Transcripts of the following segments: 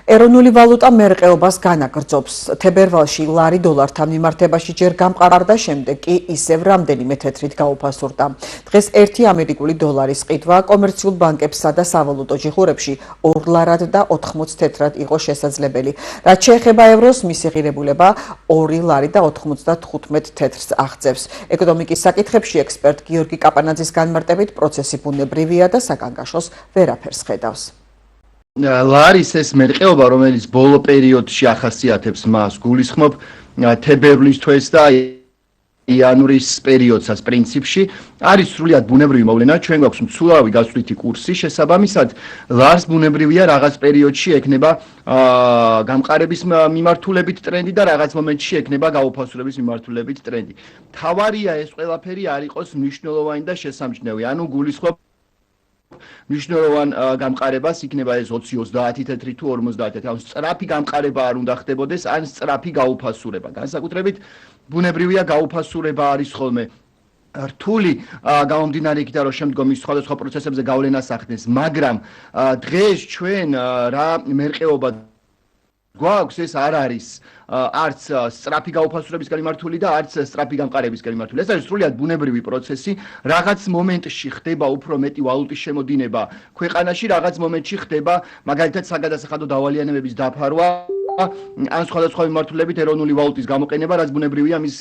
ეროვნული ვალუტა მერყეობას განაგრძობს. თებერვალში ლარი დოლართან მიმართებაში ჯერ გამყარდა, შემდეგ კი ისევ რამდენიმე თეთრით გაუფასურდა. დღეს 1 ამერიკული დოლარის ყიდვა კომერციულ ბანკებსა და სავალუტო ჯიხურებში 2 ლარად და 80 თეთრად იყო შესაძლებელი. რაც შეეხება ევროს, მისი ღირებულება 2 ლარი და 95 თეთრს აღწევს. ეკონომიკის საკითხებში ექსპერტ გიორგი კაპანაძის განმარტებით პროცესი ბუნებრივია და საგანგაშოს ვერაფერს ხედავს. ლარის ეს მერყეობა, რომელიც ბოლო პერიოდში ახასიათებს მას, გულისხმობ თებერვლის თვეს და იანვრის პერიოდსაც პრინციპში, არის სრულიად ბუნებრივი მოვლენა. ჩვენ გვაქვს მცურავი გასვლითი კურსი, შესაბამისად, ლარს ბუნებრივია რაღაც პერიოდში ექნება გამყარების მიმართულებით ტრენდი და რაღაც მომენტში ექნება გაუფასურების მიმართულებით ტრენდი. თავარია ეს ყველაფერი არ იყოს მნიშვნელოვანი და შესამჩნევი. ანუ გულისხმობ მნიშვნელოვან გამყარებას იქნება ეს 20-30 თეთრი თუ 50 თეთრი. ანუ სწრაფი გამყარება არ უნდა ხდებოდეს, ან სწრაფი გაუფასურება. განსაკუთრებით ბუნებრივია გაუფასურება არის ხოლმე რთული გამომდინარე იქიდან, რომ შემდგომი სხვადასხვა პროცესებზე გავლენას ახდენს, მაგრამ დღეს ჩვენ რა მერყეობა გვაქვს, ეს არ არის არც სწრაფი გაუფასურებისკენ მიმართული და არც სწრაფი გამყარებისკენ მიმართული. ეს არის სრულიად ბუნებრივი პროცესი. რაღაც მომენტში ხდება უფრო მეტი ვალუტის შემოდინება ქვეყანაში, რაღაც მომენტში ხდება მაგალითად საგადასახადო დავალიანებების დაფარვა ან სხვადასხვა მიმართულებით ეროვნული ვალუტის გამოყენება, რაც ბუნებრივია მის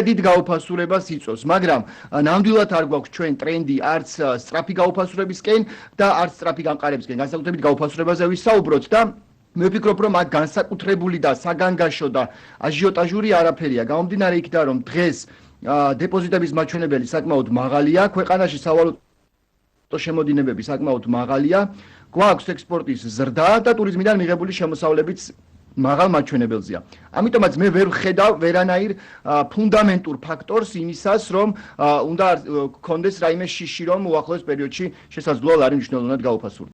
დიდ გაუფასურებას იწვევს, მაგრამ ნამდვილად არ გვაქვს ჩვენ ტრენდი არც სწრაფი გაუფასურებისკენ და არც სწრაფი გამყარებისკენ. განსაკუთრებით გაუფასურებაზე ვისაუბროთ და მე ვფიქრობ, რომ აქ განსაკუთრებული და საგანგაშო და აჟიოტაჟური არაფერია. გამომდინარე იქიდან, რომ დღეს დეპოზიტების მაჩვენებელი საკმაოდ მაღალია, ქვეყანაში სავალუტო შემოდინებები საკმაოდ მაღალია, გვაქვს ექსპორტის ზრდა და ტურიზმიდან მიღებული შემოსავლებიც მაღალ მაჩვენებელზეა. ამიტომაც მე ვერ ვხედავ ვერანაირ ფუნდამენტურ ფაქტორს იმისას, რომ უნდა გქონდეს რაიმე შიში, რომ უახლოეს პერიოდში შესაძლოა ლარი მნიშვნელოვნად გაუფასურდეს.